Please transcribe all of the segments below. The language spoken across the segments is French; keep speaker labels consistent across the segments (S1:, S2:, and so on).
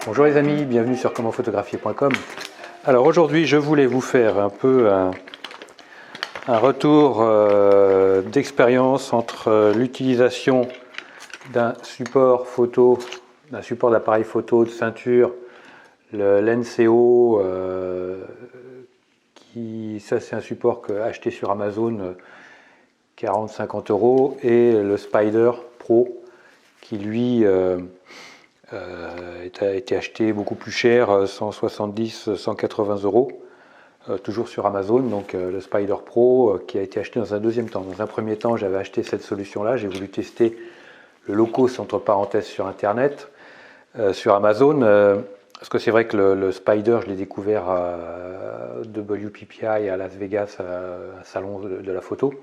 S1: Bonjour les amis, bienvenue sur commentphotographier.com. Alors aujourd'hui je voulais vous faire un peu un retour d'expérience entre l'utilisation d'un support photo, d'un support d'appareil photo, de ceinture, le LENSEO, ça c'est un support que acheté sur Amazon, 40-50 €, et le Spider Pro qui lui a été acheté beaucoup plus cher, 170-180 €, toujours sur Amazon. Donc le Spider Pro qui a été acheté dans un deuxième temps. Dans un premier temps, j'avais acheté cette solution-là, j'ai voulu tester le low cost entre parenthèses sur Internet, sur Amazon, parce que c'est vrai que le Spider, je l'ai découvert à WPPI à Las Vegas, à un salon de la photo.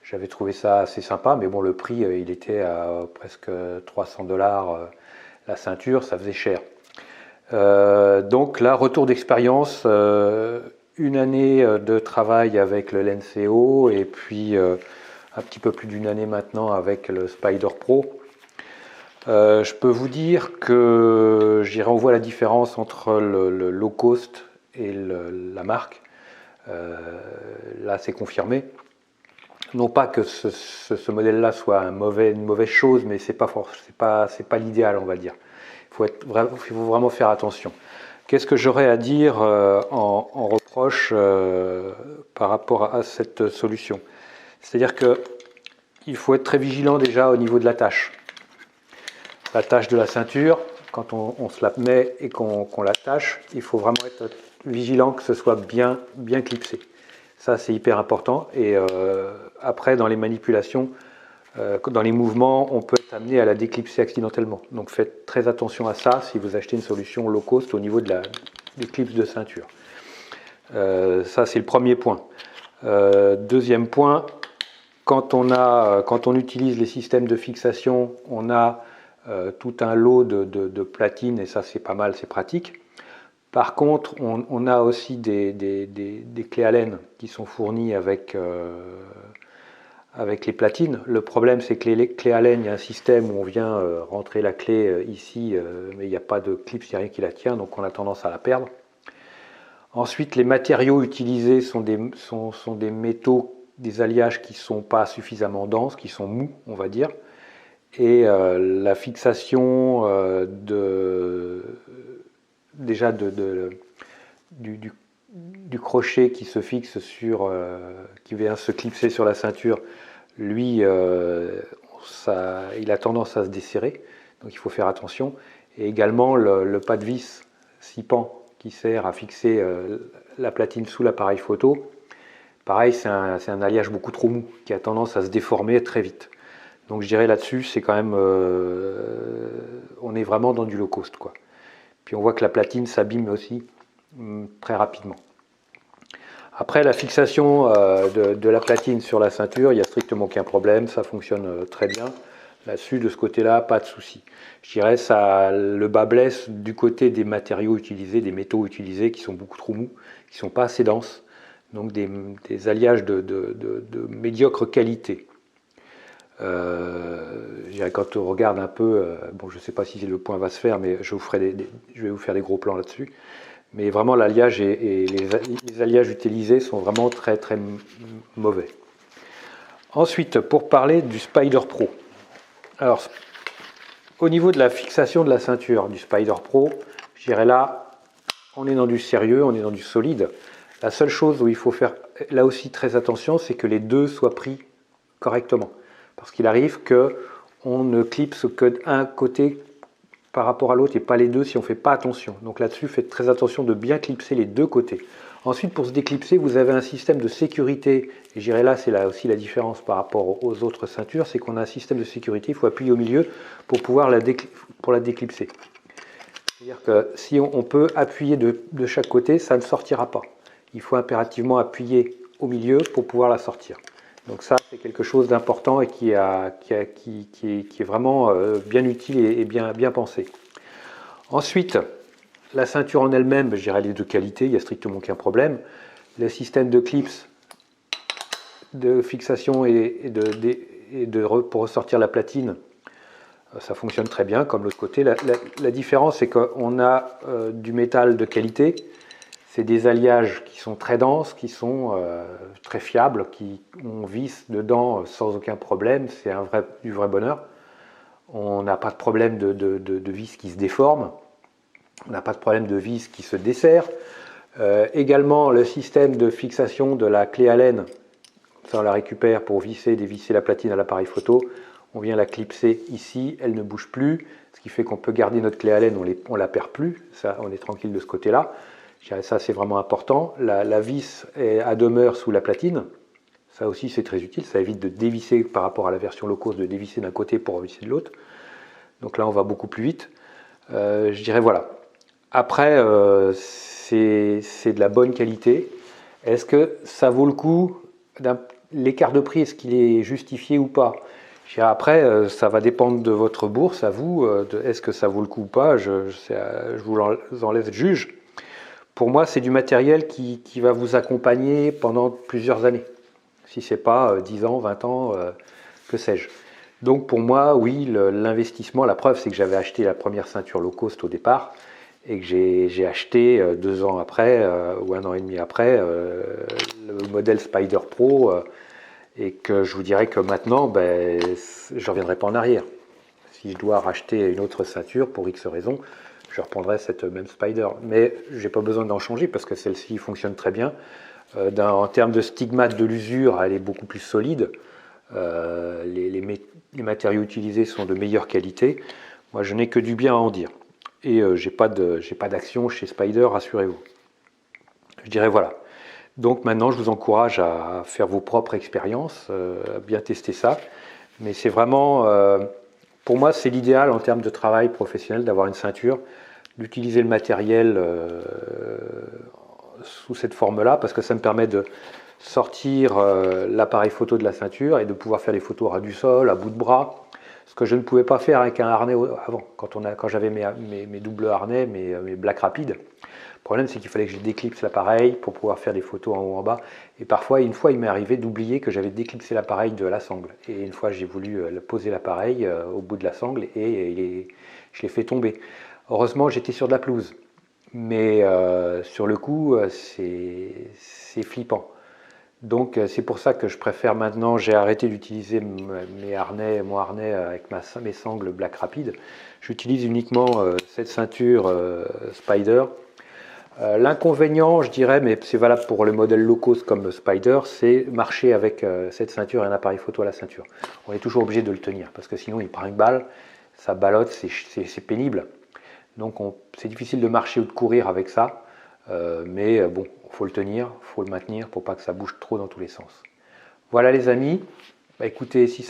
S1: J'avais trouvé ça assez sympa, mais bon, le prix, il était à presque 300 $. La ceinture, ça faisait cher. Donc là, retour d'expérience, une année de travail avec le LENSEO et puis un petit peu plus d'une année maintenant avec le Spider Pro. Je peux vous dire que on voit la différence entre le low cost et la marque. Là, c'est confirmé. Non pas que ce modèle-là soit une mauvaise chose, mais c'est pas l'idéal, on va dire. Il faut vraiment faire attention. Qu'est-ce que j'aurais à dire en reproche par rapport à cette solution? C'est-à-dire qu'il faut être très vigilant déjà au niveau de l'attache. L'attache de la ceinture, quand on se la met et qu'on l'attache, il faut vraiment être vigilant que ce soit bien clipsé. Ça, c'est hyper important. Et après, dans les manipulations, dans les mouvements, on peut être amené à la déclipser accidentellement. Donc faites très attention à ça si vous achetez une solution low cost au niveau des clips de ceinture. Ça, c'est le premier point. Deuxième point, quand on utilise les systèmes de fixation, on a tout un lot de platines, et ça, c'est pas mal, c'est pratique. Par contre, on a aussi des clés Allen qui sont fournies avec les platines. Le problème, c'est que les clés Allen, il y a un système où on vient rentrer la clé ici, mais il n'y a pas de clip, il n'y a rien qui la tient, donc on a tendance à la perdre. Ensuite, les matériaux utilisés sont des métaux, des alliages qui ne sont pas suffisamment denses, qui sont mous, on va dire. Et la fixation du crochet qui se fixe qui vient se clipser sur la ceinture, lui, il a tendance à se desserrer, donc il faut faire attention. Et également le pas de vis 6 pans qui sert à fixer la platine sous l'appareil photo, pareil, c'est un alliage beaucoup trop mou qui a tendance à se déformer très vite. Donc je dirais là-dessus, c'est quand même, on est vraiment dans du low cost, quoi. Puis on voit que la platine s'abîme aussi très rapidement. Après, la fixation de la platine sur la ceinture, il n'y a strictement aucun problème, ça fonctionne très bien. Là-dessus, de ce côté-là, pas de souci. Je dirais le bas blesse du côté des matériaux utilisés, des métaux utilisés qui sont beaucoup trop mous, qui ne sont pas assez denses, donc des alliages de médiocre qualité. Quand on regarde un peu, bon, je ne sais pas si le point va se faire, mais je vais vous faire des gros plans là-dessus. Mais vraiment, l'alliage et les alliages utilisés sont vraiment très mauvais. Ensuite, pour parler du Spider Pro. Alors, au niveau de la fixation de la ceinture du Spider Pro, je dirais là, on est dans du sérieux, on est dans du solide. La seule chose où il faut faire là aussi très attention, c'est que les deux soient pris correctement. Parce qu'il arrive qu'on ne clipse qu'un côté par rapport à l'autre et pas les deux si on ne fait pas attention. Donc là-dessus, faites très attention de bien clipser les deux côtés. Ensuite, pour se déclipser, vous avez un système de sécurité. Et j'irai là, c'est là aussi la différence par rapport aux autres ceintures, c'est qu'on a un système de sécurité, il faut appuyer au milieu pour pouvoir la déclipser. C'est-à-dire que si on peut appuyer de chaque côté, ça ne sortira pas. Il faut impérativement appuyer au milieu pour pouvoir la sortir. Donc ça, c'est quelque chose d'important et qui est vraiment bien utile et bien pensé. Ensuite, la ceinture en elle-même, je dirais elle est de qualité, il n'y a strictement aucun problème. Le système de clips, de fixation et pour ressortir la platine, ça fonctionne très bien, comme l'autre côté. La différence, c'est qu'on a du métal de qualité. C'est des alliages qui sont très denses, qui sont très fiables, on visse dedans sans aucun problème. C'est du vrai bonheur. On n'a pas de problème de vis qui se déforme. On n'a pas de problème de vis qui se dessert. Également, le système de fixation de la clé Allen, ça on la récupère pour dévisser la platine à l'appareil photo. On vient la clipser ici, elle ne bouge plus, ce qui fait qu'on peut garder notre clé Allen, on ne la perd plus. Ça, on est tranquille de ce côté-là. Ça, c'est vraiment important. La vis est à demeure sous la platine. Ça aussi, c'est très utile. Ça évite de dévisser par rapport à la version low cost, de dévisser d'un côté pour revisser de l'autre. Donc là, on va beaucoup plus vite. Je dirais voilà. Après, c'est de la bonne qualité. Est-ce que ça vaut le coup? L'écart de prix, est-ce qu'il est justifié ou pas? Après, ça va dépendre de votre bourse, à vous. Est-ce que ça vaut le coup ou pas? Je vous en laisse juge. Pour moi, c'est du matériel qui va vous accompagner pendant plusieurs années. Si ce n'est pas 10 ans, 20 ans, que sais-je. Donc pour moi, oui, l'investissement, la preuve, c'est que j'avais acheté la première ceinture low cost au départ et que j'ai acheté 2 ans après, ou 1 an et demi après, le modèle Spider Pro, et que je vous dirais que maintenant, je ne reviendrai pas en arrière. Si je dois racheter une autre ceinture pour X raisons, je reprendrai cette même Spider. Mais je n'ai pas besoin d'en changer parce que celle-ci fonctionne très bien. En termes de stigmate de l'usure, elle est beaucoup plus solide. Les matériaux utilisés sont de meilleure qualité. Moi, je n'ai que du bien à en dire. Et j'ai pas d'action chez Spider, rassurez-vous. Je dirais voilà. Donc maintenant, je vous encourage à faire vos propres expériences, à bien tester ça. Mais c'est vraiment, pour moi, c'est l'idéal en termes de travail professionnel d'avoir une ceinture, d'utiliser le matériel sous cette forme-là, parce que ça me permet de sortir l'appareil photo de la ceinture et de pouvoir faire des photos à ras du sol, à bout de bras, ce que je ne pouvais pas faire avec un harnais avant, quand j'avais mes doubles harnais, mes Black Rapid. Le problème, c'est qu'il fallait que je déclipse l'appareil pour pouvoir faire des photos en haut en bas. Et parfois, une fois, il m'est arrivé d'oublier que j'avais déclipsé l'appareil de la sangle. Et une fois, j'ai voulu poser l'appareil au bout de la sangle et je l'ai fait tomber. Heureusement, j'étais sur de la pelouse. Mais sur le coup, c'est flippant. Donc c'est pour ça que je préfère maintenant, j'ai arrêté d'utiliser mon harnais avec mes sangles Black Rapid. J'utilise uniquement cette ceinture Spider. L'inconvénient, je dirais, mais c'est valable pour le modèle low cost comme Spider, c'est marcher avec cette ceinture et un appareil photo à la ceinture. On est toujours obligé de le tenir parce que sinon il prend une balle, ça ballotte, c'est pénible. Donc c'est difficile de marcher ou de courir avec ça, mais bon, il faut le tenir, il faut le maintenir pour pas que ça bouge trop dans tous les sens. Voilà les amis, écoutez, si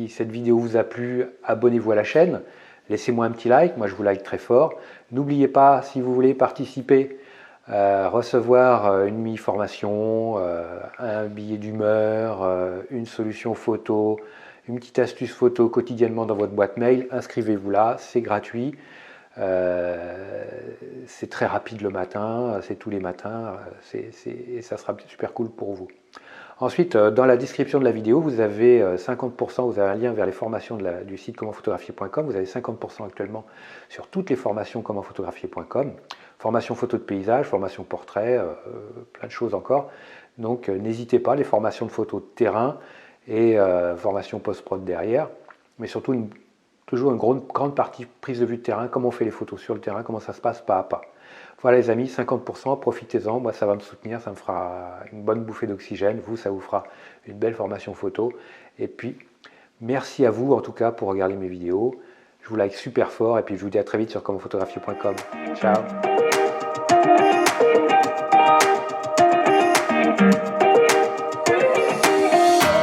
S1: cette vidéo vous a plu, abonnez-vous à la chaîne, laissez-moi un petit like, moi je vous like très fort. N'oubliez pas, si vous voulez participer, recevoir une mini-formation, un billet d'humeur, une solution photo, une petite astuce photo quotidiennement dans votre boîte mail, inscrivez-vous là, c'est gratuit, c'est très rapide le matin, c'est tous les matins, et ça sera super cool pour vous. Ensuite, dans la description de la vidéo, vous avez 50%, vous avez un lien vers les formations du site commentphotographier.com, vous avez 50% actuellement sur toutes les formations commentphotographier.com, formation photo de paysage, formation portrait, plein de choses encore. Donc n'hésitez pas, les formations de photo de terrain, et formation post-prod derrière, mais surtout toujours une grande partie prise de vue de terrain, comment on fait les photos sur le terrain, comment ça se passe pas à pas. Voilà les amis, 50%, profitez-en, moi ça va me soutenir, ça me fera une bonne bouffée d'oxygène, vous ça vous fera une belle formation photo, et puis merci à vous en tout cas pour regarder mes vidéos, je vous like super fort, et puis je vous dis à très vite sur commentphotographier.com. Ciao.